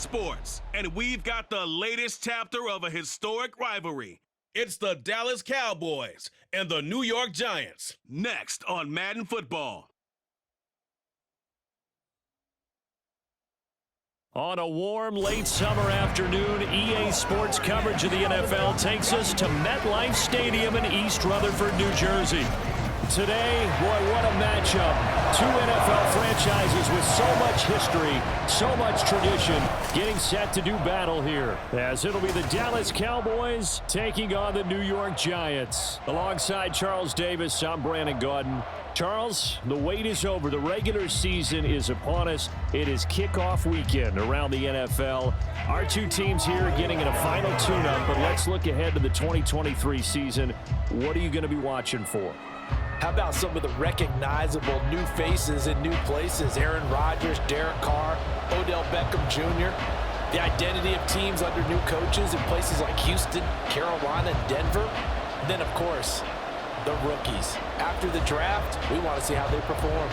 Sports, and we've got the latest chapter of a historic rivalry. It's the Dallas Cowboys and the New York Giants, next on Madden Football. On a warm late summer afternoon, EA Sports coverage of the NFL takes us to MetLife Stadium in East Rutherford, New Jersey. Today, boy, what a matchup. Two NFL franchises with so much history, so much tradition, getting set to do battle here. As it'll be the Dallas Cowboys taking on the New York Giants. Alongside Charles Davis, I'm Brandon Gaudin. Charles, the wait is over. The regular season is upon us. It is kickoff weekend around the NFL. Our two teams here getting in a final tune-up, but let's look ahead to the 2023 season. What are you going to be watching for? How about some of the recognizable new faces in new places? Aaron Rodgers, Derek Carr, Odell Beckham Jr. The identity of teams under new coaches in places like Houston, Carolina, and Denver. And then, of course, the rookies. After the draft, we want to see how they perform.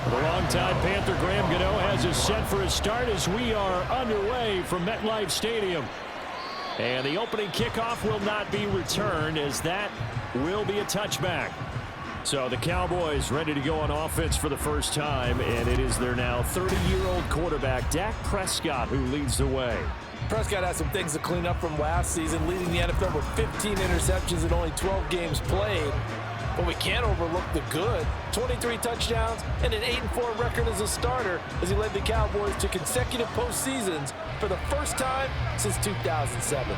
The longtime Panther Graham Gano has us set for a start as we are underway from MetLife Stadium. And the opening kickoff will not be returned, as that will be a touchback. So the Cowboys ready to go on offense for the first time, and it is their now 30-year-old quarterback, Dak Prescott, who leads the way. Prescott has some things to clean up from last season, leading the NFL with 15 interceptions in only 12 games played. But we can't overlook the good. 23 touchdowns and an 8-4 record as a starter as he led the Cowboys to consecutive postseasons for the first time since 2007.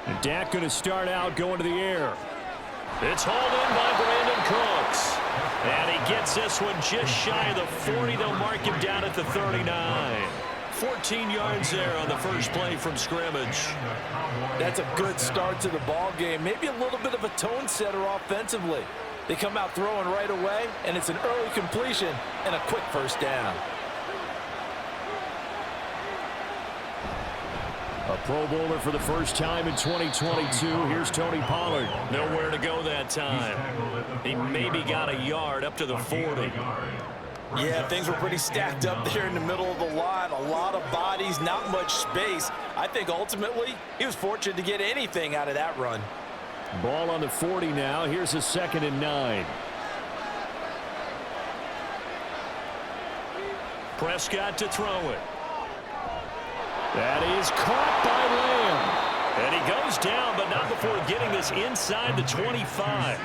And Dak going to start out going to the air. It's hauled in by Brandon Cooks. And he gets this one just shy of the 40. They'll mark him down at the 39. 14 yards there on the first play from scrimmage. That's a good start to the ball game. Maybe a little bit of a tone setter offensively. They come out throwing right away, and it's an early completion and a quick first down. A Pro Bowler for the first time in 2022. Here's Tony Pollard. Nowhere to go that time. He maybe got a yard up to the 40. Yeah, things were pretty stacked up there in the middle of the line. A lot of bodies, not much space. I think ultimately he was fortunate to get anything out of that run. Ball on the 40 now. Here's a 2nd and 9. Prescott to throw it. That is caught by Lamb. And he goes down, but not before getting this inside the 25.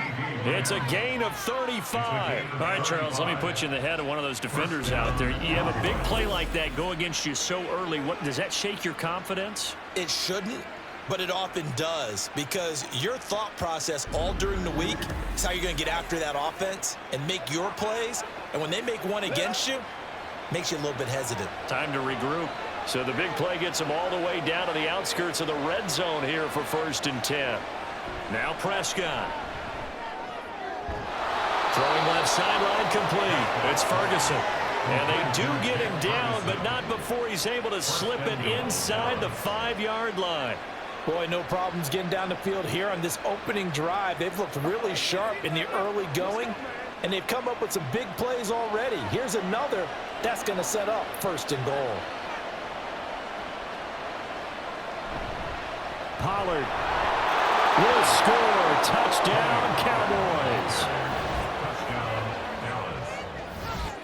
It's a gain of 35. All right, Charles, let me put you in the head of one of those defenders out there. You have a big play like that go against you so early. What does that shake your confidence? It shouldn't, but it often does, because your thought process all during the week is how you're going to get after that offense and make your plays. And when they make one against you, it makes you a little bit hesitant. Time to regroup. So the big play gets him all the way down to the outskirts of the red zone here for 1st and 10. Now Prescott. Throwing left sideline complete. It's Ferguson. And they do get him down, but not before he's able to slip it inside the 5-yard line. Boy, no problems getting down the field here on this opening drive. They've looked really sharp in the early going, and they've come up with some big plays already. Here's another that's going to set up 1st and goal. Pollard will score. Touchdown, Cowboys.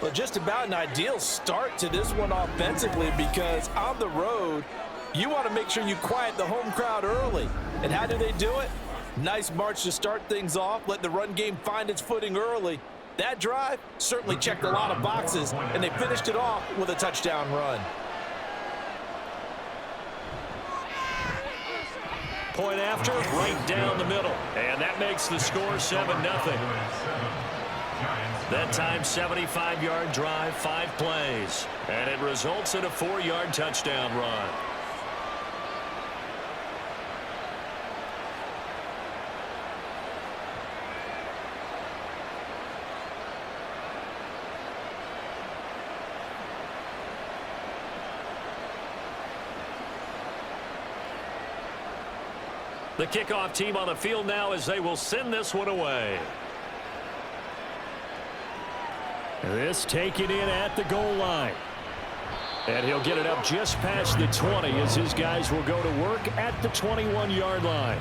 Well, just about an ideal start to this one offensively, because on the road, you want to make sure you quiet the home crowd early. And how do they do it? Nice march to start things off, let the run game find its footing early. That drive certainly checked a lot of boxes, and they finished it off with a touchdown run. Point after, right down the middle. And that makes the score 7-0. That time, 75-yard drive, 5 plays. And it results in a 4-yard touchdown run. The kickoff team on the field now as they will send this one away. This taken in at the goal line. And he'll get it up just past the 20 as his guys will go to work at the 21-yard line.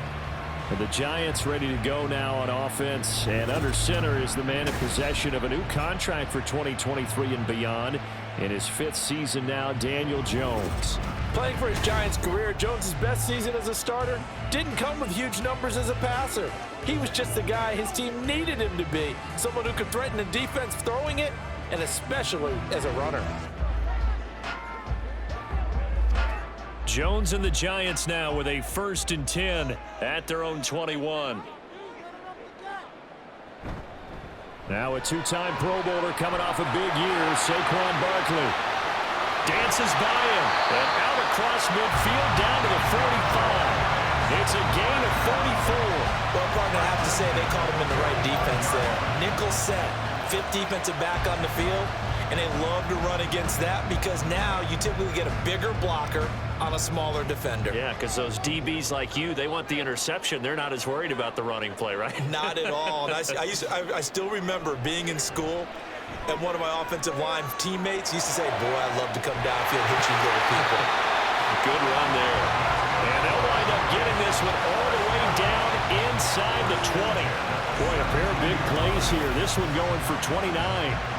And the Giants ready to go now on offense. And under center is the man in possession of a new contract for 2023 and beyond. In his 5th season now, Daniel Jones. Playing for his Giants career, Jones' best season as a starter didn't come with huge numbers as a passer. He was just the guy his team needed him to be, someone who could threaten the defense throwing it, and especially as a runner. Jones and the Giants now with a 1st and 10 at their own 21. Now a 2-time Pro Bowler coming off a big year, Saquon Barkley. Dances by him and out across midfield down to the 45. It's a gain of 44. Well, I'm going to have to say they caught him in the right defense there. Nickel set, 5th defensive back on the field, and they love to run against that because now you typically get a bigger blocker on a smaller defender. Yeah, because those DBs like you, they want the interception. They're not as worried about the running play, right? Not at all. And I still remember being in school, and one of my offensive line teammates used to say, boy, I'd love to come downfield and hit you little people. Good run there. And they'll wind up getting this one all the way down inside the 20. Boy, a pair of big plays here. This one going for 29.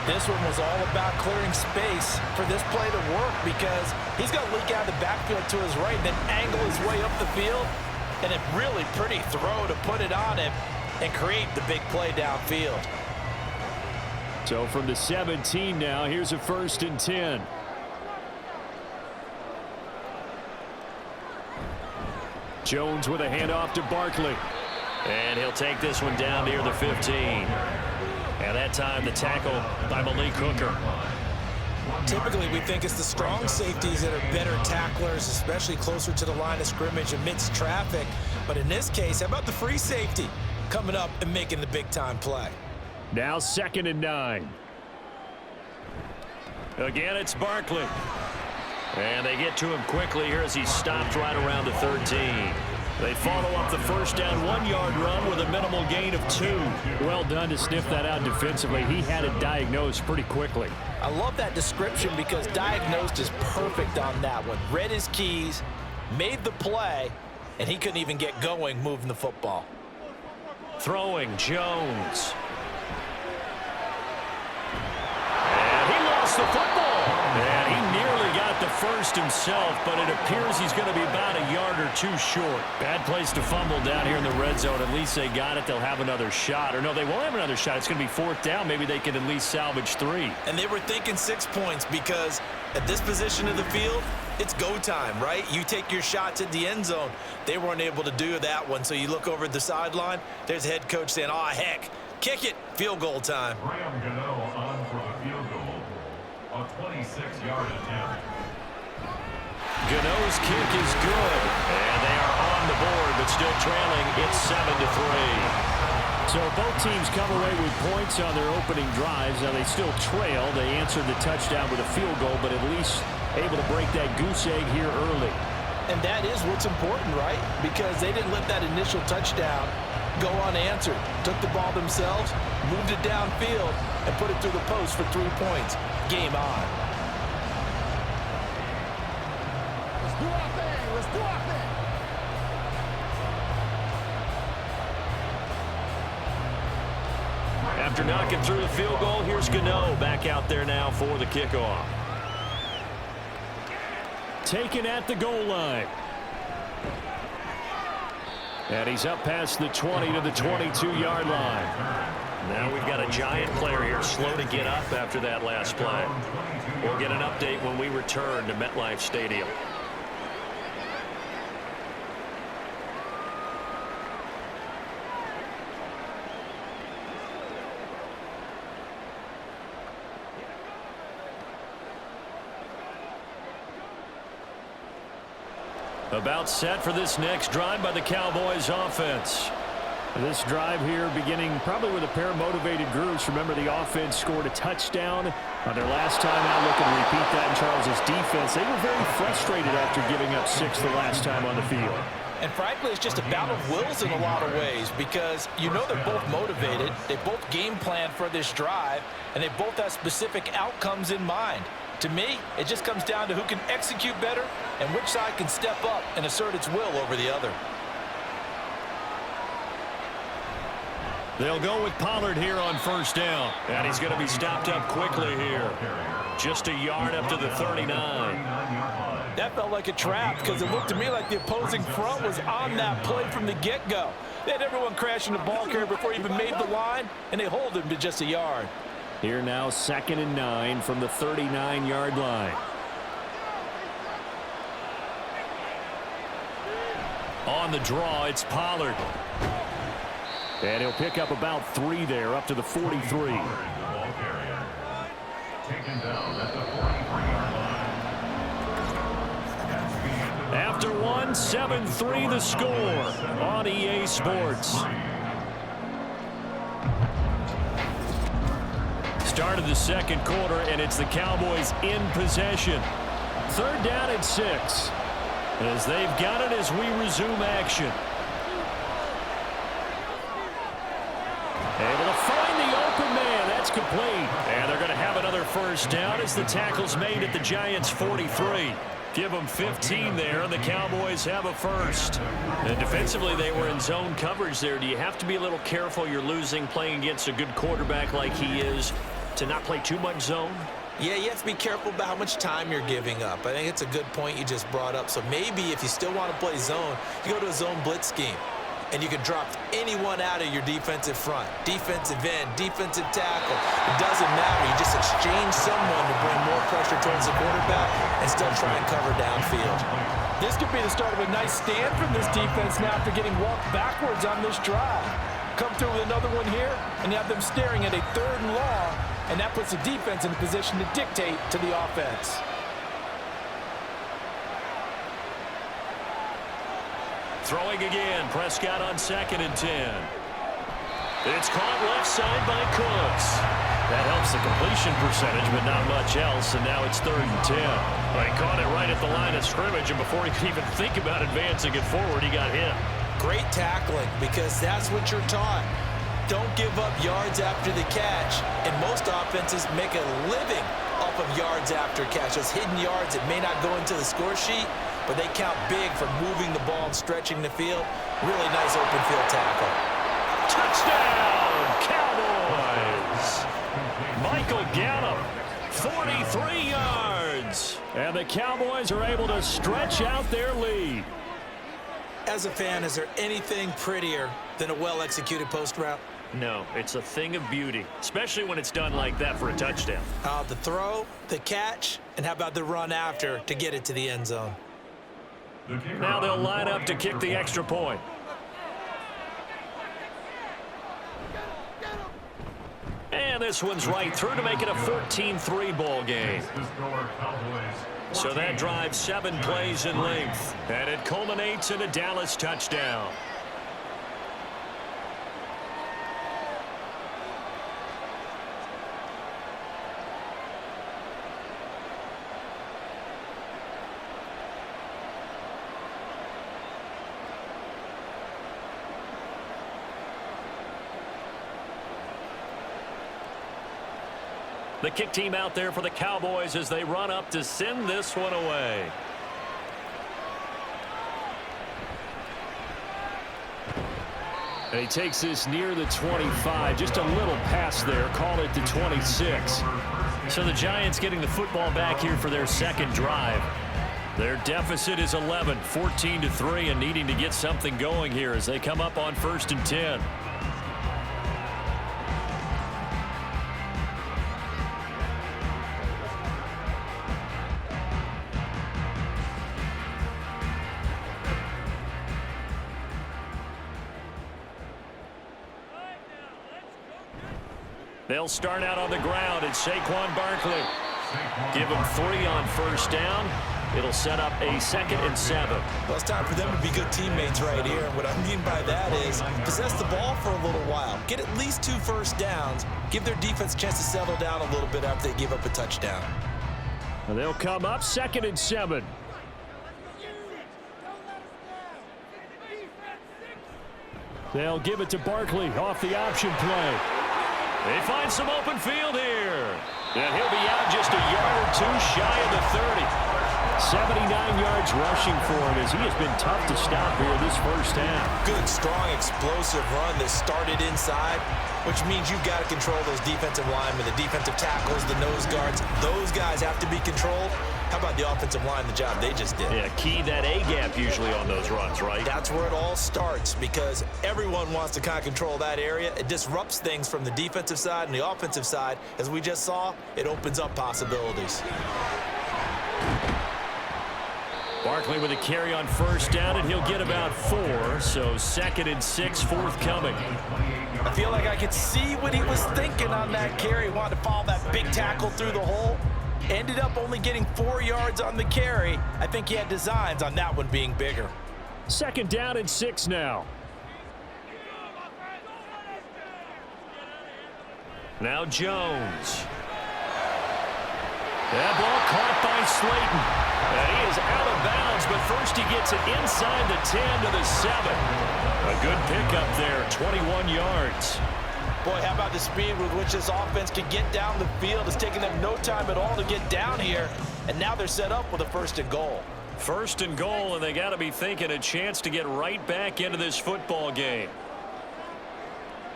This one was all about clearing space for this play to work because he's going to leak out of the backfield to his right and then angle his way up the field. And a really pretty throw to put it on him and create the big play downfield. So from the 17 now, here's a 1st and 10. Jones with a handoff to Barkley. And he'll take this one down near the 15. And that time the tackle by Malik Hooker. Typically, we think it's the strong safeties that are better tacklers, especially closer to the line of scrimmage amidst traffic. But in this case, how about the free safety coming up and making the big-time play? Now 2nd and 9. Again, it's Barkley. And they get to him quickly here as he's stopped right around the 13. They follow up the 1st down 1-yard run with a minimal gain of 2. Well done to sniff that out defensively. He had it diagnosed pretty quickly. I love that description because diagnosed is perfect on that one. Read his keys, made the play, and he couldn't even get going moving the football. Throwing Jones. And he lost the football. And he nearly got the 1st himself, but it appears he's going to be about a yard or 2 short. Bad place to fumble down here in the red zone. At least they got it. They'll have another shot. Or no, they won't have another shot. It's going to be 4th down. Maybe they can at least salvage 3. And they were thinking 6 points because at this position of the field, it's go time, right? You take your shots at the end zone. They weren't able to do that one. So you look over at the sideline. There's the head coach saying, oh, heck, kick it. Field goal time. On for the field goal. A 26-yard attempt. Gano's kick is good. And they are on the board, but still trailing. It's 7-3. So both teams come away with points on their opening drives. Now they still trail. They answered the touchdown with a field goal, but at least able to break that goose egg here early. And that is what's important, right? Because they didn't let that initial touchdown go unanswered. Took the ball themselves, moved it downfield, and put it through the post for 3 points. Game on. Let's do our thing. Let's do our thing. After knocking through the field goal, here's Gano back out there now for the kickoff. Taken at the goal line. And he's up past the 20 to the 22-yard line. Now we've got a Giant player here slow to get up after that last play. We'll get an update when we return to MetLife Stadium. About set for this next drive by the Cowboys offense. This drive here beginning probably with a pair of motivated groups. Remember, the offense scored a touchdown on their last time out. Looking to repeat that in Charles's defense. They were very frustrated after giving up 6 the last time on the field. And frankly, it's just a battle of wills in a lot of ways because you know they're both motivated. They both game plan for this drive, and they both have specific outcomes in mind. To me, it just comes down to who can execute better and which side can step up and assert its will over the other. They'll go with Pollard here on first down. And he's going to be stopped up quickly here. Just a yard up to the 39. That felt like a trap because it looked to me like the opposing front was on that play from the get-go. They had everyone crashing the ball carrier before he even made the line, and they hold him to just a yard. Here now 2nd and 9 from the 39-yard line. On the draw, it's Pollard. And he'll pick up about 3 there, up to the 43. Taken down at the 43-yard line. After one, 7-3 the score on EA Sports. Start of the second quarter, and it's the Cowboys in possession. 3rd down and 6. As they've got it as we resume action. Able to find the open man. That's complete. And they're going to have another first down as the tackle's made at the Giants' 43. Give them 15 there, and the Cowboys have a first. And defensively, they were in zone coverage there. Do you have to be a little careful? You're losing playing against a good quarterback like he is to not play too much zone? Yeah, you have to be careful about how much time you're giving up. I think it's a good point you just brought up. So maybe if you still want to play zone, you go to a zone blitz scheme. And you can drop anyone out of your defensive front. Defensive end, defensive tackle. It doesn't matter. You just exchange someone to bring more pressure towards the quarterback and still try and cover downfield. This could be the start of a nice stand from this defense now after getting walked backwards on this drive. Come through with another one here, and you have them staring at a 3rd and long, and that puts the defense in a position to dictate to the offense. Throwing again, Prescott on 2nd and 10. It's caught left side by Cooks. That helps the completion percentage, but not much else, and now it's 3rd and 10. But he caught it right at the line of scrimmage, and before he could even think about advancing it forward, he got hit. Great tackling, because that's what you're taught. Don't give up yards after the catch, and most offenses make a living off of yards after catch. Those hidden yards that may not go into the score sheet, but they count big for moving the ball and stretching the field. Really nice open field tackle. Touchdown, Cowboys! Michael Gallup, 43 yards. And the Cowboys are able to stretch out their lead. As a fan, is there anything prettier than a well-executed post route? No, it's a thing of beauty, especially when it's done like that for a touchdown. The throw, the catch, and how about the run after to get it to the end zone? Now they'll line up to kick the extra point. And this one's right through to make it a 14-3 ball game. So that drives 7 plays in length, and it culminates in a Dallas touchdown. The kick team out there for the Cowboys as they run up to send this one away. And he takes this near the 25. Just a little pass there. Call it the 26. So the Giants getting the football back here for their second drive. Their deficit is 11, 14-3, and needing to get something going here as they come up on 1st and 10. They'll start out on the ground. It's Saquon Barkley. Give him 3 on first down. It'll set up a 2nd and 7. Well, it's time for them to be good teammates right here. And what I mean by that is possess the ball for a little while. Get at least 2 first downs. Give their defense a chance to settle down a little bit after they give up a touchdown. And they'll come up 2nd and 7. They'll give it to Barkley off the option play. They find some open field here. And he'll be out just a yard or 2 shy of the 30. 79 yards rushing for him as he has been tough to stop here this first half. Good, strong, explosive run that started inside, which means you've got to control those defensive linemen, the defensive tackles, the nose guards. Those guys have to be controlled. How about the offensive line, the job they just did? Yeah, key that A-gap usually on those runs, right? That's where it all starts because everyone wants to kind of control that area. It disrupts things from the defensive side and the offensive side. As we just saw, it opens up possibilities. Barkley with a carry on first down, and he'll get about 4, so 2nd and 6 forthcoming. I feel like I could see what he was thinking on that carry. Wanted to follow that big tackle through the hole. Ended up only getting 4 yards on the carry. I think he had designs on that one being bigger. 2nd down and 6 now. Now Jones. That ball caught by Slayton. And he is out of bounds, but first he gets it inside the 10 to the 7. A good pickup there, 21 yards. Boy, how about the speed with which this offense can get down the field? It's taking them no time at all to get down here. And now they're set up with a 1st and goal. 1st and goal, and they got to be thinking a chance to get right back into this football game.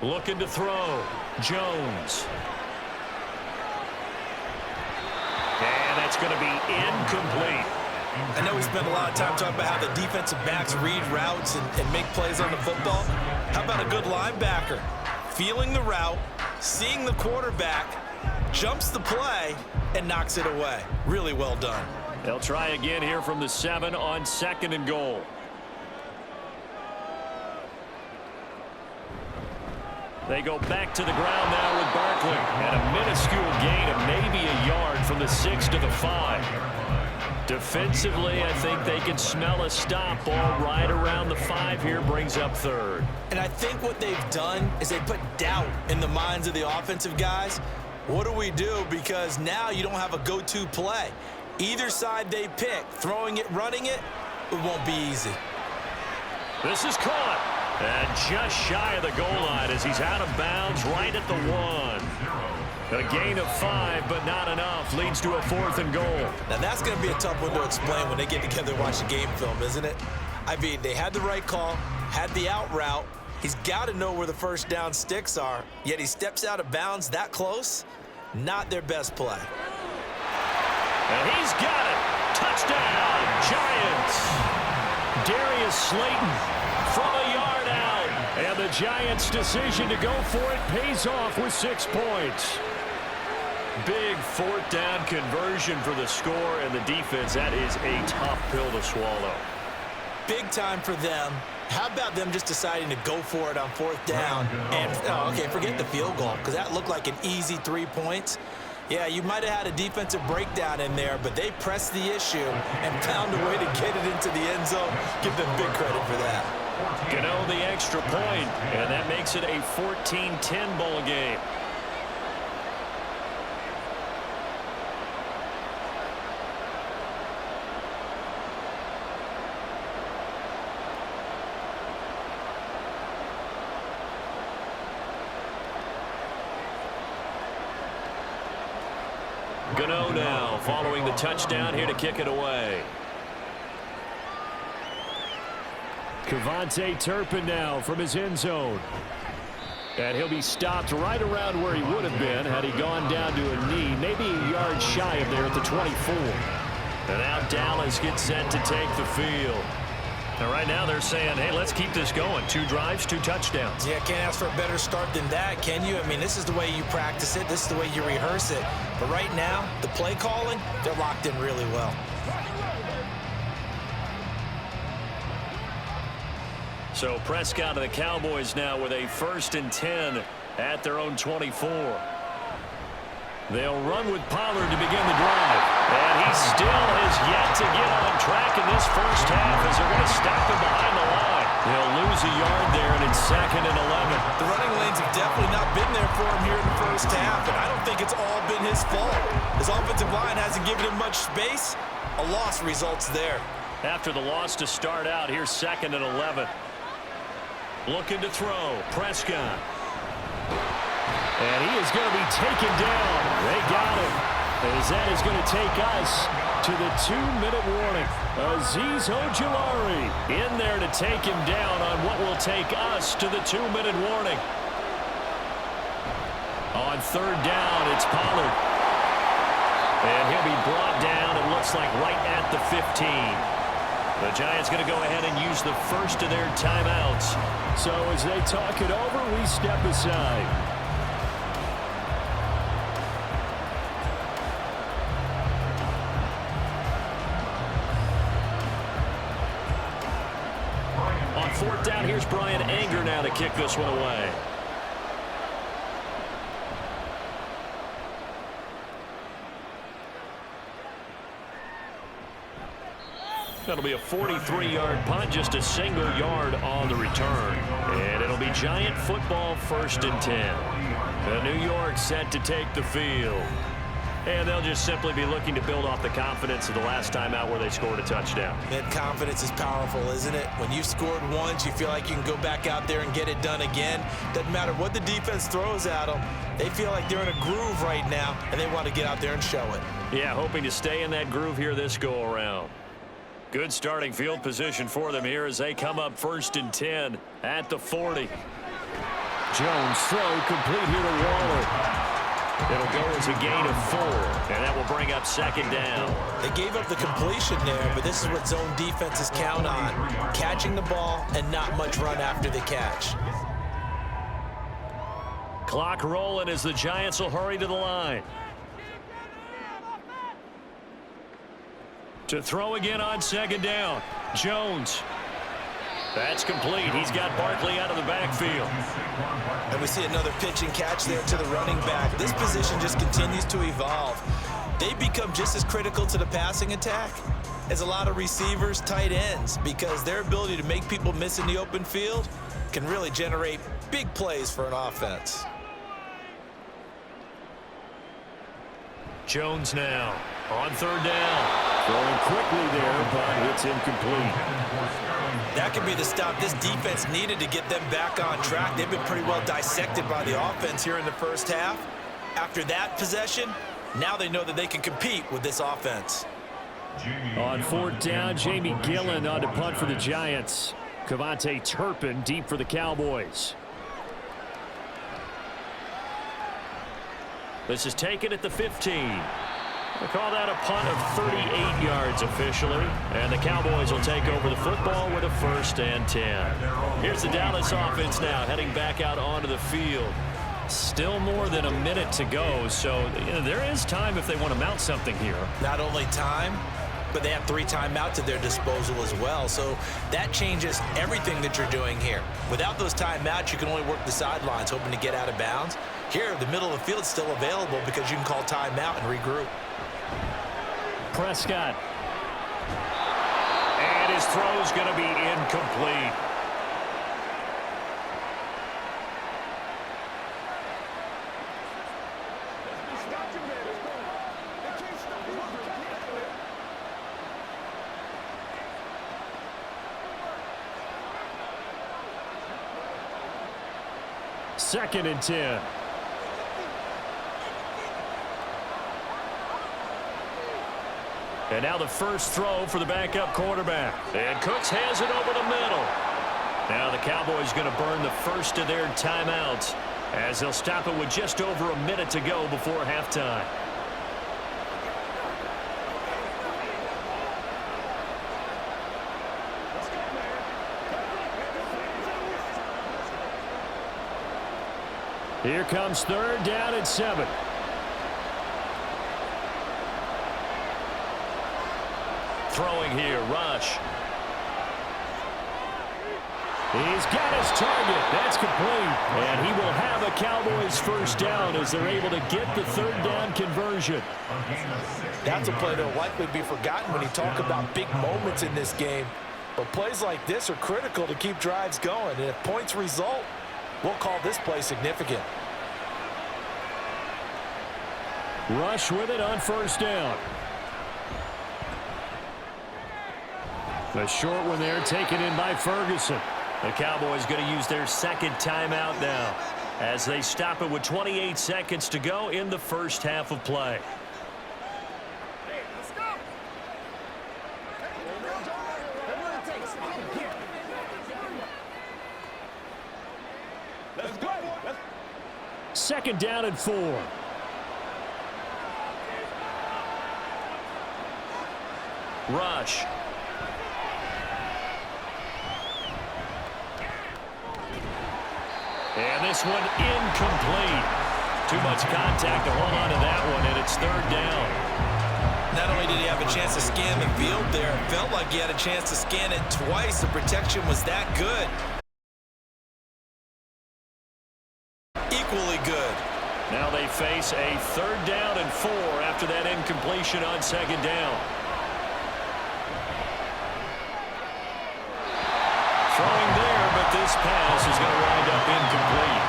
Looking to throw. Jones. And that's going to be incomplete. I know we spent a lot of time talking about how the defensive backs read routes and make plays on the football. How about a good linebacker? Feeling the route, seeing the quarterback, jumps the play, and knocks it away. Really well done. They'll try again here from the 7 on 2nd and goal. They go back to the ground now with Barkley. And a minuscule gain of maybe a yard from the 6 to the 5. Defensively, I think they can smell a stop. Ball right around the 5 here, brings up 3rd. And I think what they've done is they put doubt in the minds of the offensive guys. What do we do? Because now you don't have a go-to play. Either side they pick, throwing it, running it, it won't be easy. This is caught. And just shy of the goal line as he's out of bounds right at the 1. A gain of 5, but not enough. Leads to a 4th and goal. Now that's going to be a tough one to explain when they get together and watch the game film, isn't it? I mean, they had the right call, had the out route. He's got to know where the first down sticks are, yet he steps out of bounds that close. Not their best play. And he's got it. Touchdown, Giants. Darius Slayton from a yard out. And the Giants' decision to go for it pays off with 6 points. Big 4th down conversion for the score, and the defense, that is a tough pill to swallow. Big time for them. How about them just deciding to go for it on 4th down? And, okay, forget the field goal, because that looked like an easy 3 points. Yeah, you might have had a defensive breakdown in there, but they pressed the issue and found a way to get it into the end zone. Give them big credit for that. Gano the extra point, and that makes it a 14-10 ball game. Gano now following the touchdown here to kick it away. Kevontae Turpin now from his end zone. And he'll be stopped right around where he would have been had he gone down to a knee, maybe a yard shy of there at the 24. And now Dallas gets set to take the field. And right now they're saying, hey, let's keep this going. 2 drives, 2 touchdowns. Yeah, can't ask for a better start than that, can you? I mean, this is the way you practice it. This is the way you rehearse it. But right now, the play calling, they're locked in really well. So Prescott of the Cowboys now with a 1st and 10 at their own 24. They'll run with Pollard to begin the drive. And he still has yet to get on track in this first half as they're going to stop him behind the line. He'll lose a yard there, and it's 2nd and 11. The running lanes have definitely not been there for him here in the first half, and I don't think it's all been his fault. His offensive line hasn't given him much space. A loss results there. After the loss to start out, here's 2nd and 11. Looking to throw. Prescott. And he is going to be taken down. They got him. As that is going to take us to the 2-minute warning. Azeez Ojulari in there to take him down on what will take us to the 2-minute warning. On 3rd down, it's Pollard. And he'll be brought down, it looks like, right at the 15. The Giants going to go ahead and use the first of their timeouts. So as they talk it over, we step aside. On 4th down, here's Brian Anger now to kick this one away. That'll be a 43-yard punt, just a single yard on the return. And it'll be Giant football, 1st and 10. The New York set to take the field. And they'll just simply be looking to build off the confidence of the last time out where they scored a touchdown. That confidence is powerful, isn't it? When you've scored once, you feel like you can go back out there and get it done again. Doesn't matter what the defense throws at them. They feel like they're in a groove right now, and they want to get out there and show it. Yeah, hoping to stay in that groove here this go-around. Good starting field position for them here as they come up 1st and 10 at the 40. Jones throw complete here to Waller. It'll go as a gain of 4, and that will bring up 2nd down. They gave up the completion there, but this is what zone defenses count on. Catching the ball and not much run after the catch. Clock rolling as the Giants will hurry to the line. To throw again on 2nd down. Jones. That's complete. He's got Barkley out of the backfield. And we see another pitch and catch there to the running back. This position just continues to evolve. They become just as critical to the passing attack as a lot of receivers, tight ends, because their ability to make people miss in the open field can really generate big plays for an offense. Jones now on 3rd down. Throwing quickly there, but it's incomplete. That could be the stop this defense needed to get them back on track. They've been pretty well dissected by the offense here in the first half. After that possession, now they know that they can compete with this offense. On 4th down, Jamie Gillen on to punt for the Giants. Cavante Turpin deep for the Cowboys. This is taken at the 15. They call that a punt of 38 yards officially. And the Cowboys will take over the football with a 1st and 10. Here's the Dallas offense now heading back out onto the field. Still more than a minute to go, so there is time if they want to mount something here. Not only time, but they have 3 timeouts at their disposal as well. So that changes everything that you're doing here. Without those timeouts, you can only work the sidelines, hoping to get out of bounds. Here, the middle of the field is still available because you can call timeout and regroup. Prescott. And his throw's going to be incomplete. Second and 10. And now the first throw for the backup quarterback. And Cooks has it over the middle. Now the Cowboys going to burn the first of their timeouts as they'll stop it with just over a minute to go before halftime. Here comes 3rd down and 7. Throwing here, Rush. He's got his target. That's complete. And he will have a Cowboys first down as they're able to get the third down conversion. That's a play that will likely be forgotten when you talk about big moments in this game. But plays like this are critical to keep drives going. And if points result, we'll call this play significant. Rush with it on first down. The short one there taken in by Ferguson. The Cowboys going to use their second timeout now as they stop it with 28 seconds to go in the first half of play. Second down and 4. Rush. And this one incomplete. Too much contact to hold on to that one, and it's third down. Not only did he have a chance to scan the field there, it felt like he had a chance to scan it twice. The protection was that good. Equally good. Now they face a third down and 4 after that incompletion on second down. Throwing there, but this pass is going to wind up incomplete.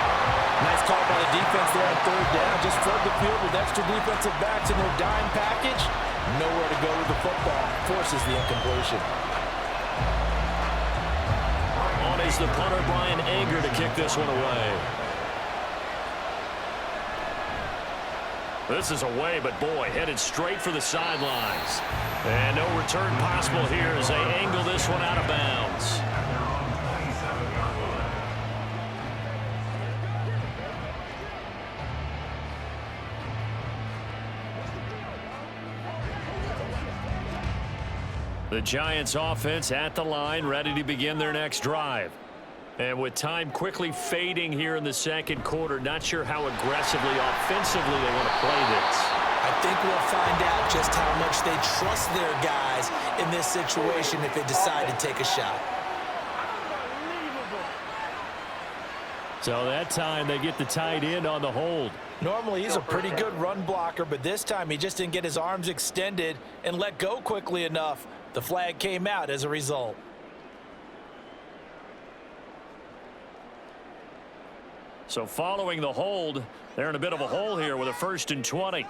Nice call by the defense there on third down. Just flood the field with extra defensive backs in their dime package. Nowhere to go with the football. Forces the incompletion. On is the punter, Brian Anger, to kick this one away. This is away, but boy, headed straight for the sidelines. And no return possible here as they angle this one out of bounds. The Giants offense at the line, ready to begin their next drive. And with time quickly fading here in the second quarter, not sure how aggressively, offensively they want to play this. I think we'll find out just how much they trust their guys in this situation if they decide to take a shot. So that time they get the tight end on the hold. Normally he's a pretty good run blocker, but this time he just didn't get his arms extended and let go quickly enough. The flag came out as a result. So following the hold, they're in a bit of a hole here with a 1st and 20.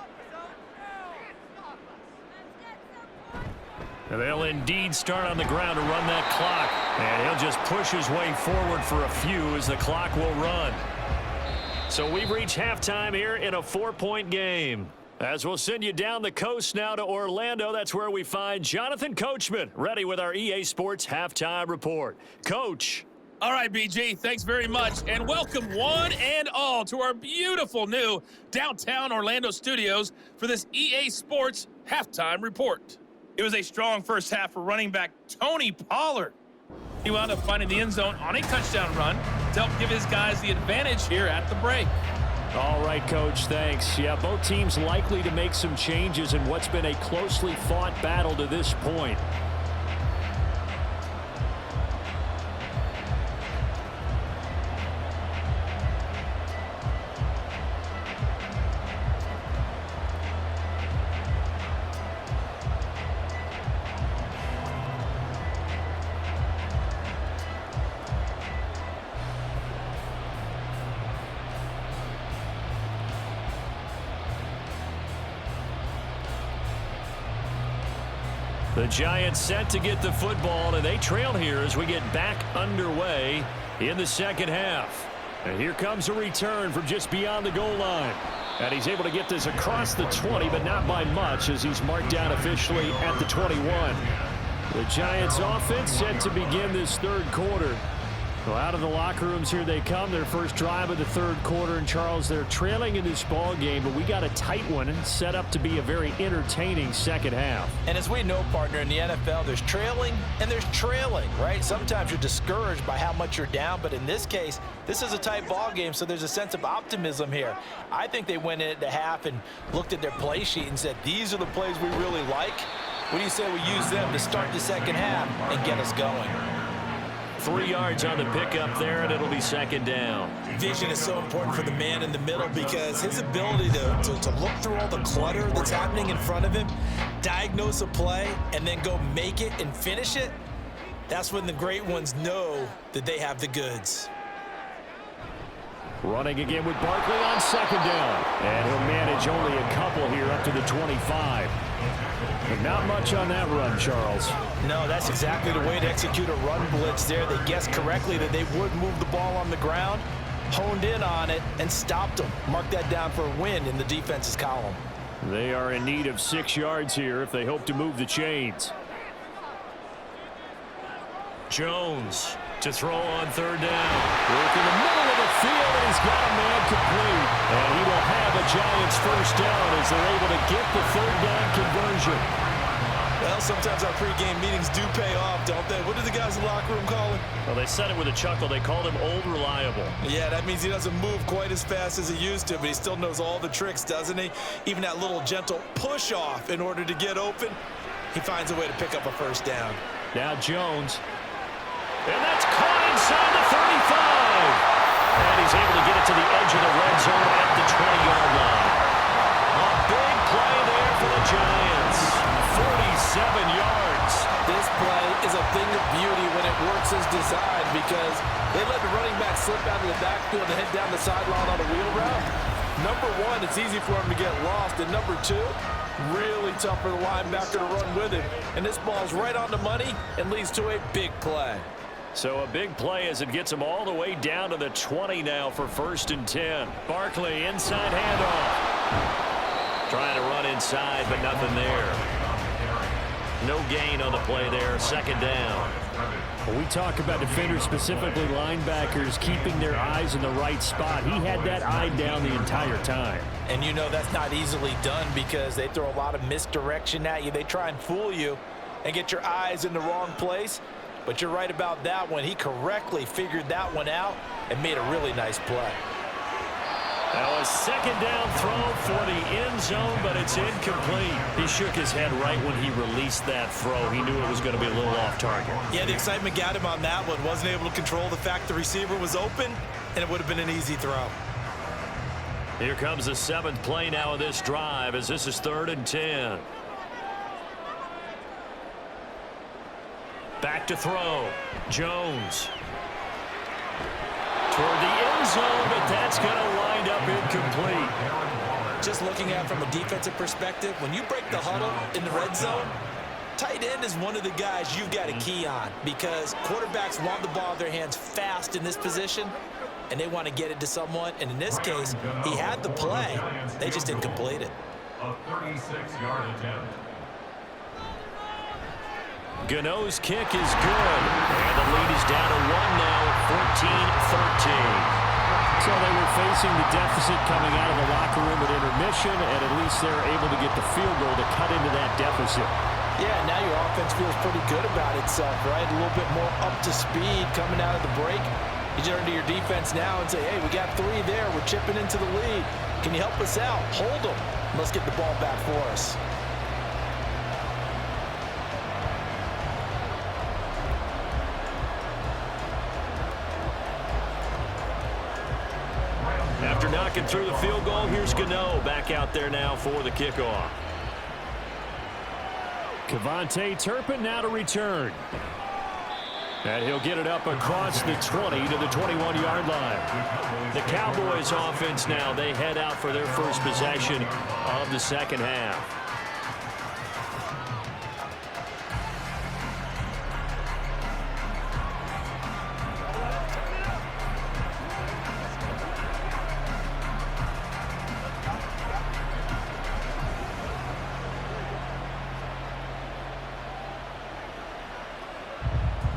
And they'll indeed start on the ground to run that clock. And he'll just push his way forward for a few as the clock will run. So we've reached halftime here in a 4-point game. As we'll send you down the coast now to Orlando, that's where we find Jonathan Coachman, ready with our EA Sports Halftime Report. Coach. All right, BG, thanks very much, and welcome one and all to our beautiful new downtown Orlando studios for this EA Sports Halftime Report. It was a strong first half for running back Tony Pollard. He wound up finding the end zone on a touchdown run to help give his guys the advantage here at the break. All right, Coach, thanks. Yeah, both teams likely to make some changes in what's been a closely fought battle to this point. The Giants set to get the football, and they trail here as we get back underway in the second half. And here comes a return from just beyond the goal line. And he's able to get this across the 20, but not by much as he's marked down officially at the 21. The Giants offense set to begin this third quarter. Well, out of the locker rooms here they come, their first drive of the third quarter. And, Charles, they're trailing in this ball game, but we got a tight one set up to be a very entertaining second half. And as we know, partner, in the NFL, there's trailing and there's trailing, right? Sometimes you're discouraged by how much you're down, but in this case, this is a tight ball game, so there's a sense of optimism here. I think they went into half and looked at their play sheet and said, these are the plays we really like. What do you say we use them to start the second half and get us going? 3 yards on the pickup there, and it'll be second down. Vision is so important for the man in the middle because his ability to look through all the clutter that's happening in front of him, diagnose a play, and then go make it and finish it, that's when the great ones know that they have the goods. Running again with Barkley on second down. And he'll manage only a couple here up to the 25. But not much on that run, Charles. No, that's exactly the way to execute a run blitz there. They guessed correctly that they would move the ball on the ground, honed in on it, and stopped them. Mark that down for a win in the defense's column. They are in need of 6 yards here if they hope to move the chains. Jones to throw on third down. Work in the middle of the field, and he's got a man complete. And he will have a Giants first down as they're able to get the third down conversion. Well, sometimes our pregame meetings do pay off, don't they? What do the guys in the locker room call him? Well, they said it with a chuckle. They called him Old Reliable. Yeah, that means he doesn't move quite as fast as he used to, but he still knows all the tricks, doesn't he? Even that little gentle push-off in order to get open, he finds a way to pick up a first down. Now Jones. And that's caught inside the 35. And he's able to get it to the edge of the red zone at the 20-yard line. A big play there for the Giants. 47 yards. This play is a thing of beauty when it works as designed because they let the running back slip out of the backfield and head down the sideline on a wheel route. Number one, it's easy for him to get lost. And number two, really tough for the linebacker to run with him. And this ball's right on the money and leads to a big play. So a big play as it gets him all the way down to the 20 now for 1st and 10. Barkley inside handoff. Trying to run inside, but nothing there. No gain on the play there. 2nd down. When we talk about defenders, specifically linebackers, keeping their eyes in the right spot, he had that eye down the entire time. And you know that's not easily done because they throw a lot of misdirection at you. They try and fool you and get your eyes in the wrong place. But you're right about that one. He correctly figured that one out and made a really nice play. Now a 2nd down throw for the end zone, but it's incomplete. He shook his head right when he released that throw. He knew it was going to be a little off target. Yeah, the excitement got him on that one. Wasn't able to control the fact the receiver was open, and it would have been an easy throw. Here comes the 7th play now of this drive as this is 3rd and 10. Back to throw. Jones. Toward the end zone, but that's going to wind up incomplete. Just looking at it from a defensive perspective, when you break the huddle in the red zone, tight end is one of the guys you've got to key on because quarterbacks want the ball in their hands fast in this position, and they want to get it to someone. And in this case, he had the play. They just didn't complete it. A 36-yard attempt. Gano's kick is good. And the lead is down to 1 now at 14-13. So they were facing the deficit coming out of the locker room at intermission, and at least they're able to get the field goal to cut into that deficit. Yeah, now your offense feels pretty good about itself, right? A little bit more up to speed coming out of the break. You turn to your defense now and say, hey, we got 3 there. We're chipping into the lead. Can you help us out? Hold them. Let's get the ball back for us. After knocking through the field goal, here's Gano back out there now for the kickoff. Kevontae Turpin now to return. And he'll get it up across the 20 to the 21-yard line. The Cowboys offense now, they head out for their first possession of the second half.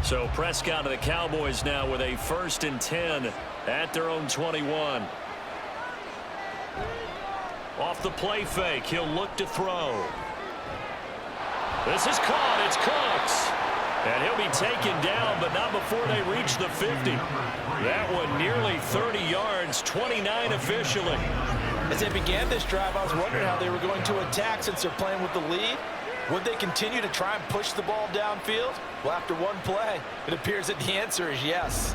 So Prescott of the Cowboys now with a 1st and 10 at their own 21. Off the play fake, he'll look to throw. This is caught, it's Cooks. And he'll be taken down, but not before they reach the 50. That one nearly 30 yards, 29 officially. As they began this drive, I was wondering how they were going to attack since they're playing with the lead. Would they continue to try and push the ball downfield? Well, after one play, it appears that the answer is yes.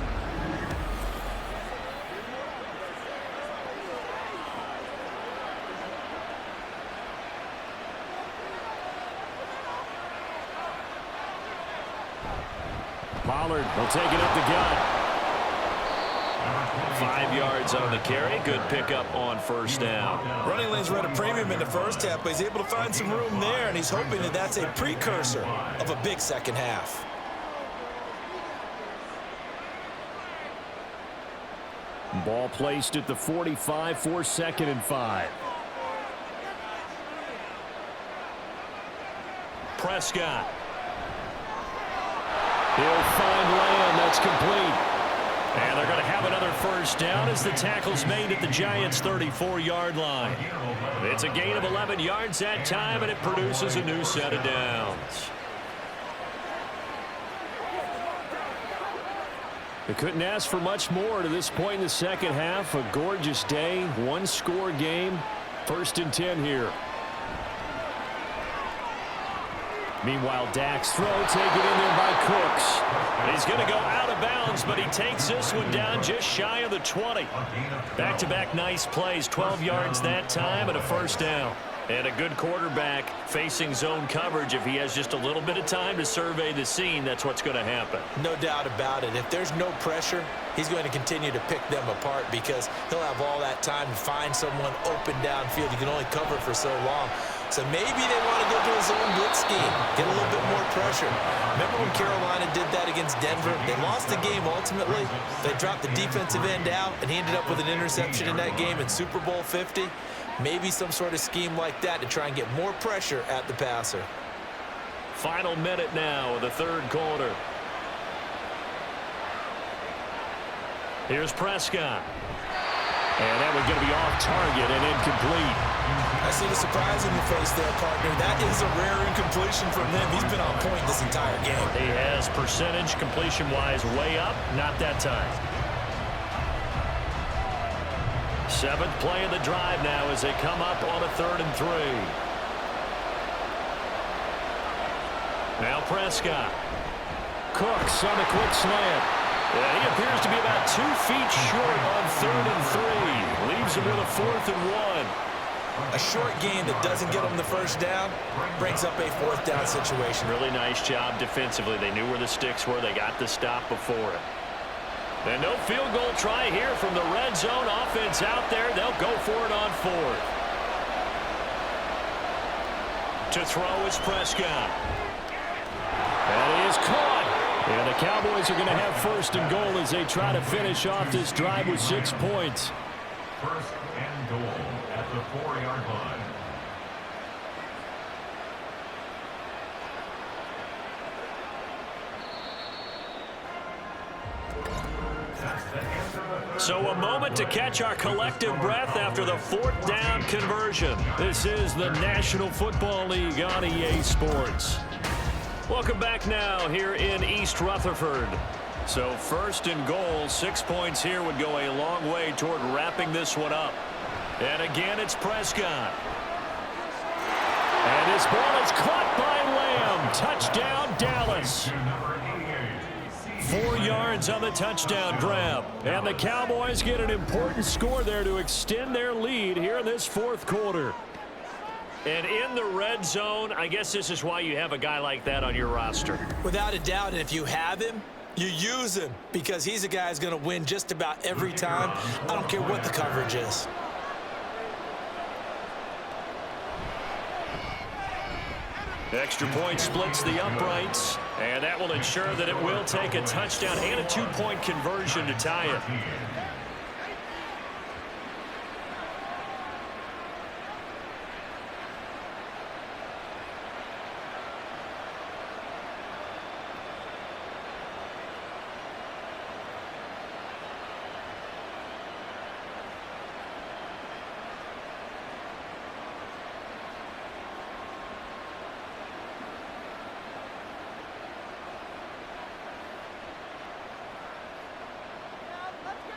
Pollard will take it up the gut. 5 yards on the carry. Good pickup on first down. Running lanes were at a premium in the first half, but he's able to find some room there, and he's hoping that that's a precursor of a big second half. Ball placed at the 45 for 2nd and 5. Prescott. He'll find Lamb. That's complete. And they're going to have another first down as the tackle's made at the Giants' 34-yard line. It's a gain of 11 yards that time, and it produces a new set of downs. They couldn't ask for much more to this point in the second half. A gorgeous day, one-score game. 1st and 10 here. Meanwhile, Dak's throw taken in there by Cooks. He's going to go out of bounds, but he takes this one down just shy of the 20. Back-to-back nice plays, 12 yards that time and a first down. And a good quarterback facing zone coverage. If he has just a little bit of time to survey the scene, that's what's going to happen. No doubt about it. If there's no pressure, he's going to continue to pick them apart because he'll have all that time to find someone open downfield. You can only cover for so long. So maybe they want to go to a zone blitz scheme, get a little bit more pressure. Remember when Carolina did that against Denver? They lost the game ultimately. They dropped the defensive end out, and he ended up with an interception in that game in Super Bowl 50. Maybe some sort of scheme like that to try and get more pressure at the passer. Final minute now of the 3rd quarter. Here's Prescott. And that one's going to be off target and incomplete. I see the surprise in your face there, partner. That is a rare incompletion from him. He's been on point this entire game. He has percentage completion-wise way up. Not that time. 7th play of the drive now as they come up on a 3rd and 3. Now Prescott. Cooks on a quick slant. Yeah, he appears to be about 2 feet short on 3rd and 3. Leaves him with a 4th and 1. A short gain that doesn't get them the first down brings up a 4th down situation. Really nice job defensively. They knew where the sticks were. They got the stop before it. And no field goal try here from the red zone offense out there. They'll go for it on 4th. To throw is Prescott. And he is caught. And the Cowboys are going to have 1st and goal as they try to finish off this drive with 6 points. 1st and goal at the 4-yard line. So a moment to catch our collective breath after the 4th down conversion. This is the National Football League on EA Sports. Welcome back now here in East Rutherford. So 1st and goal, 6 points here would go a long way toward wrapping this one up. And again, it's Prescott. And this ball is caught by Lamb. Touchdown, Dallas. 4 yards on the touchdown grab. And the Cowboys get an important score there to extend their lead here in this 4th quarter. And in the red zone, I guess this is why you have a guy like that on your roster. Without a doubt, and if you have him, you use him because he's a guy who's going to win just about every time. I don't care what the coverage is. Extra point splits the uprights, and that will ensure that it will take a touchdown and a 2-point conversion to tie it.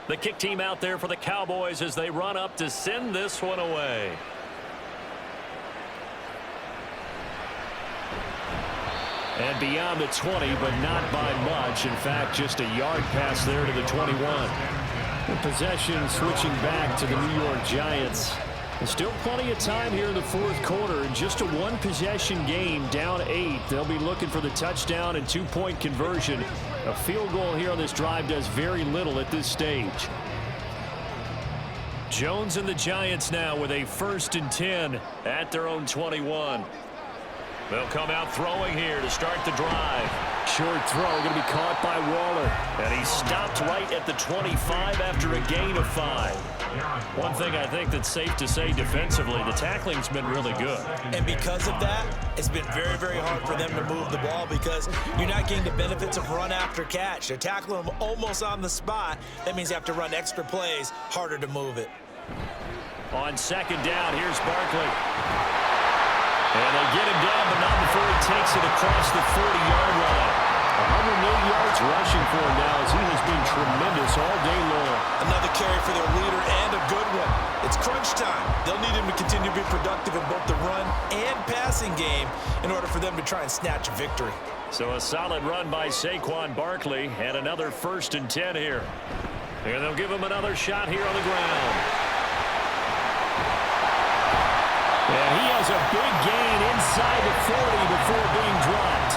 The kick team out there for the Cowboys as they run up to send this one away. And beyond the 20, but not by much. In fact, just a yard pass there to the 21. The possession switching back to the New York Giants. There's still plenty of time here in the fourth quarter. Just a one-possession game, down 8. They'll be looking for the touchdown and two-point conversion. A field goal here on this drive does very little at this stage. Jones and the Giants now with a 1st and 10 at their own 21. They'll come out throwing here to start the drive. Short throw going to be caught by Waller. And he stopped right at the 25 after a gain of 5. One thing I think that's safe to say defensively, the tackling's been really good. And because of that, it's been very, very hard for them to move the ball because you're not getting the benefits of run after catch. They're tackling them almost on the spot. That means you have to run extra plays, harder to move it. On 2nd down, here's Barkley. And they get him down, but not before he takes it across the 40-yard line. 108 yards rushing for him now as he has been tremendous all day long. Another carry for their leader and a good one. It's crunch time. They'll need him to continue to be productive in both the run and passing game in order for them to try and snatch a victory. So a solid run by Saquon Barkley and another 1st and 10 here. And they'll give him another shot here on the ground. And he has a big gain inside the 40 before being dropped.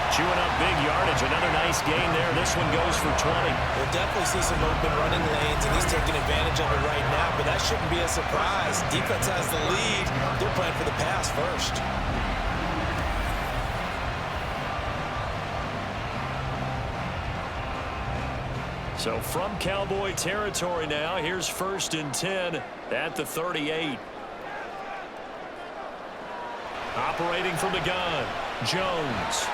Chewing up big yardage. Another nice gain there. This one goes for 20. We'll definitely see some open running lanes, and he's taking advantage of it right now, but that shouldn't be a surprise. Defense has the lead. They're playing for the pass first. So from Cowboy territory now, here's 1st and 10 at the 38. Operating from the gun, Jones.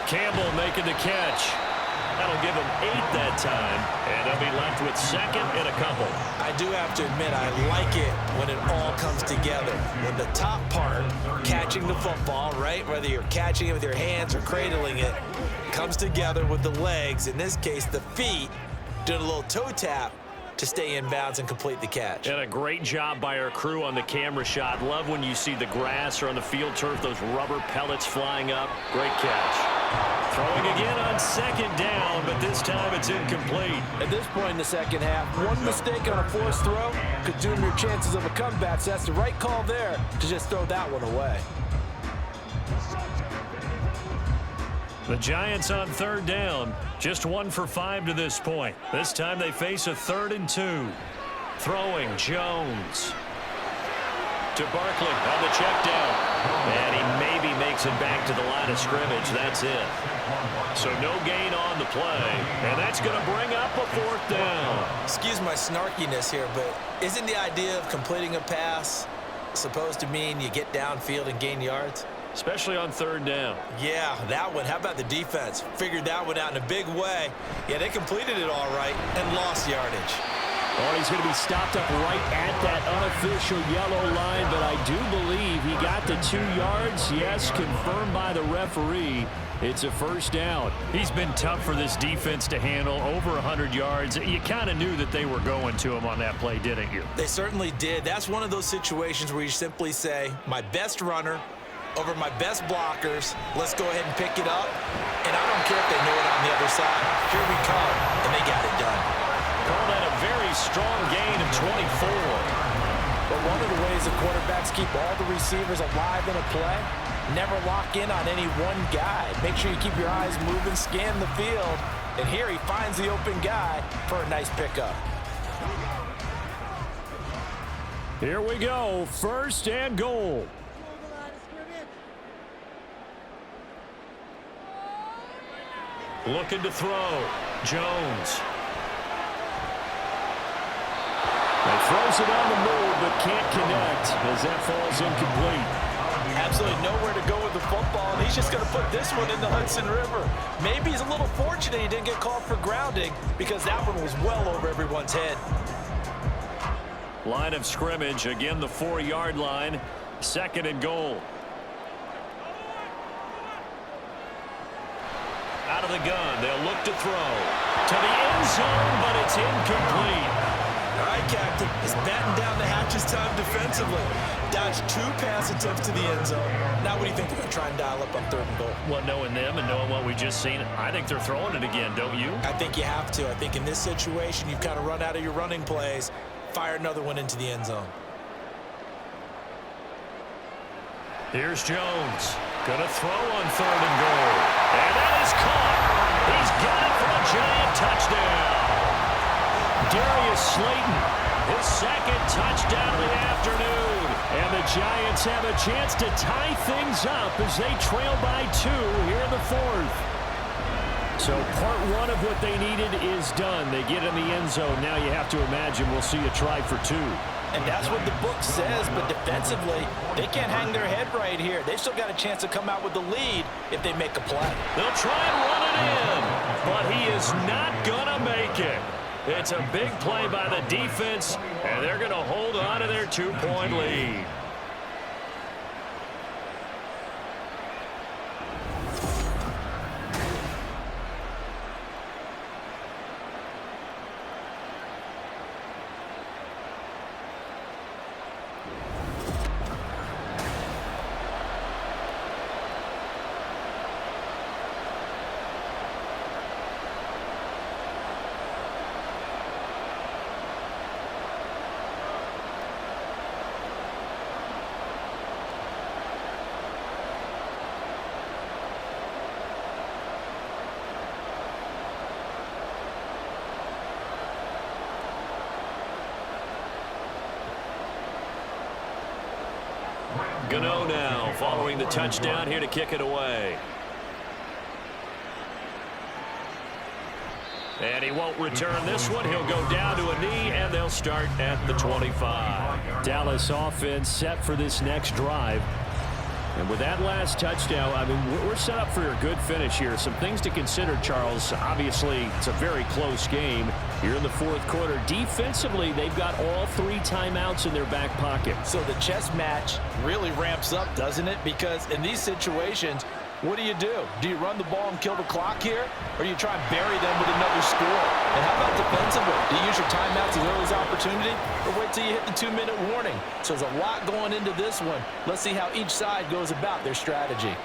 Campbell making the catch. That'll give him 8 that time, and they'll be left with 2nd and a couple. I do have to admit, I like it when it all comes together. When the top part, catching the football, right, whether you're catching it with your hands or cradling it, comes together with the legs, in this case the feet, doing a little toe tap to stay in bounds and complete the catch. And a great job by our crew on the camera shot. Love when you see the grass or on the field turf, those rubber pellets flying up. Great catch. Throwing again on 2nd down, but this time it's incomplete. At this point in the second half, one mistake on a forced throw could doom your chances of a comeback. So that's the right call there to just throw that one away. The Giants on 3rd down, just 1 for 5 to this point. This time they face a 3rd and 2. Throwing, Jones to Barkley on the check down. And he maybe makes it back to the line of scrimmage. That's it. So no gain on the play. And that's going to bring up a 4th down. Excuse my snarkiness here, but isn't the idea of completing a pass supposed to mean you get downfield and gain yards? Especially on 3rd down. Yeah, that one. How about the defense? Figured that one out in a big way. Yeah, they completed it all right and lost yardage. Oh, he's going to be stopped up right at that unofficial yellow line, but I do believe he got the 2 yards. Yes, confirmed by the referee. It's a 1st down. He's been tough for this defense to handle. Over 100 yards. You kind of knew that they were going to him on that play, didn't you? They certainly did. That's one of those situations where you simply say, my best runner over my best blockers. Let's go ahead and pick it up. And I don't care if they know it on the other side. Here we come, and they got it done. Call that a very strong gain of 24. But one of the ways the quarterbacks keep all the receivers alive in a play, never lock in on any one guy. Make sure you keep your eyes moving, scan the field. And here he finds the open guy for a nice pickup. Here we go, 1st and goal. Looking to throw. Jones. He throws it on the move, but can't connect as that falls incomplete. Absolutely nowhere to go with the football, and he's just going to put this one in the Hudson River. Maybe he's a little fortunate he didn't get called for grounding because that one was well over everyone's head. Line of scrimmage, again the 4-yard line. 2nd and goal. Out of the gun, they'll look to throw. To the end zone, but it's incomplete. All right, Captain. It's batten down the hatches time defensively. Dodged 2 pass attempts to the end zone. Now what do you think they're going to try and dial up on 3rd and goal? Well, knowing them and knowing what we just seen, I think they're throwing it again, don't you? I think you have to. I think in this situation, you've kind of run out of your running plays. Fire another one into the end zone. Here's Jones. Gonna throw on 3rd and goal. And that is caught. He's got it for a giant touchdown. Darius Slayton, his 2nd touchdown of the afternoon. And the Giants have a chance to tie things up as they trail by 2 here in the 4th. So part 1 of what they needed is done. They get in the end zone. Now you have to imagine we'll see a try for 2. And that's what the book says, but defensively, they can't hang their head right here. They've still got a chance to come out with the lead if they make a play. They'll try and run it in, but he is not going to make it. It's a big play by the defense, and they're going to hold on to their 2-point lead. Gano now following the touchdown here to kick it away. And he won't return this one. He'll go down to a knee, and they'll start at the 25. Dallas offense set for this next drive. And with that last touchdown, I mean, we're set up for a good finish here. Some things to consider, Charles. Obviously, it's a very close game. You're in the 4th quarter. Defensively, they've got all 3 timeouts in their back pocket. So the chess match really ramps up, doesn't it? Because in these situations, what do? Do you run the ball and kill the clock here? Or do you try and bury them with another score? And how about defensively? Do you use your timeouts as early as opportunity? Or wait till you hit the 2-minute warning? So there's a lot going into this one. Let's see how each side goes about their strategy.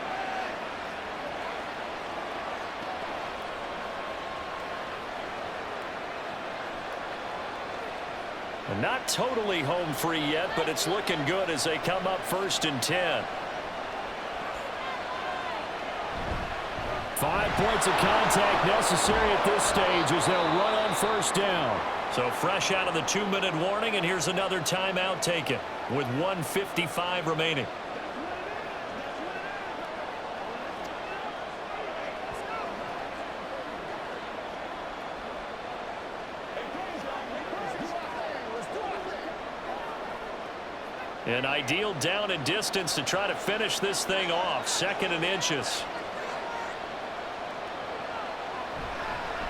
Not totally home free yet, but it's looking good as they come up 1st and 10. 5 points of contact necessary at this stage as they'll run on 1st down. So fresh out of the 2-minute warning, and here's another timeout taken with 1:55 remaining. An ideal down and distance to try to finish this thing off. 2nd and inches.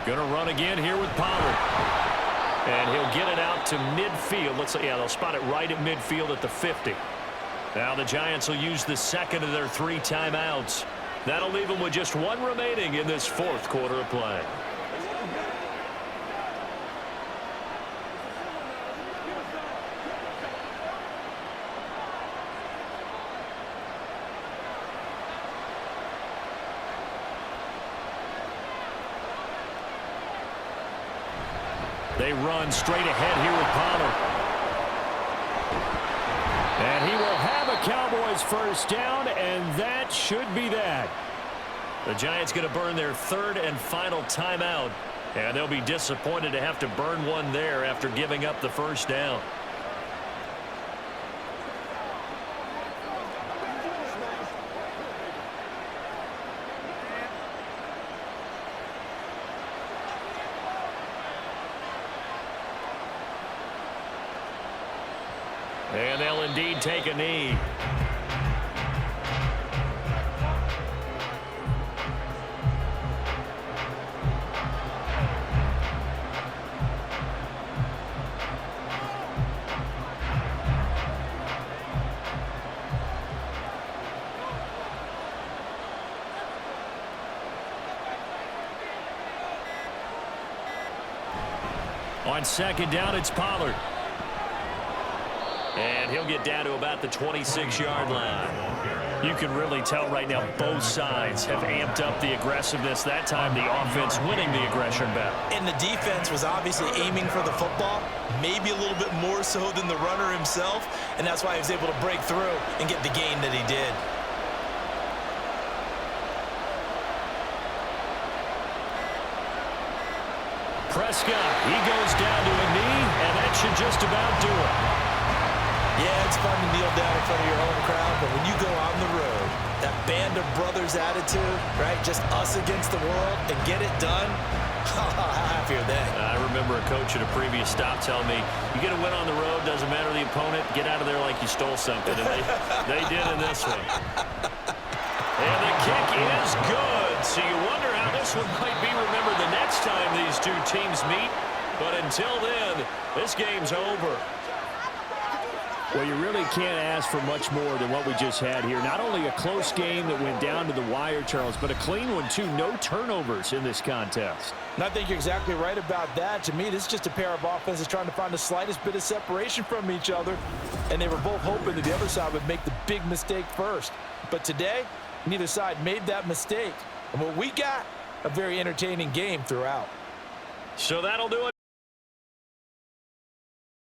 Going to run again here with Pollard. And he'll get it out to midfield. Looks like, yeah, they'll spot it right at midfield at the 50. Now the Giants will use the 2nd of their 3 timeouts. That'll leave them with just 1 remaining in this 4th quarter of play. They run straight ahead here with Pollard. And he will have a Cowboys 1st down, and that should be that. The Giants going to burn their 3rd and final timeout, and they'll be disappointed to have to burn one there after giving up the 1st down. And they'll indeed take a knee. On second down, it's Pollard. And he'll get down to about the 26-yard line. You can really tell right now both sides have amped up the aggressiveness. That time the offense winning the aggression battle. And the defense was obviously aiming for the football, maybe a little bit more so than the runner himself, and that's why he was able to break through and get the gain that he did. Prescott, he goes down to a knee, and that should just about do it. Yeah, it's fun to kneel down in front of your home crowd, but when you go on the road, that band of brothers attitude, right, just us against the world, and get it done, how happy are they? I remember a coach at a previous stop telling me, you get a win on the road, doesn't matter the opponent, get out of there like you stole something, and they did in this one. And the kick is good, so you wonder how this one might be remembered the next time these two teams meet. But until then, this game's over. Well, you really can't ask for much more than what we just had here. Not only a close game that went down to the wire, Charles, but a clean one, too. No turnovers in this contest. And I think you're exactly right about that. To me, this is just a pair of offenses trying to find the slightest bit of separation from each other, and they were both hoping that the other side would make the big mistake first. But today, neither side made that mistake. And what we got, a very entertaining game throughout. So that'll do it.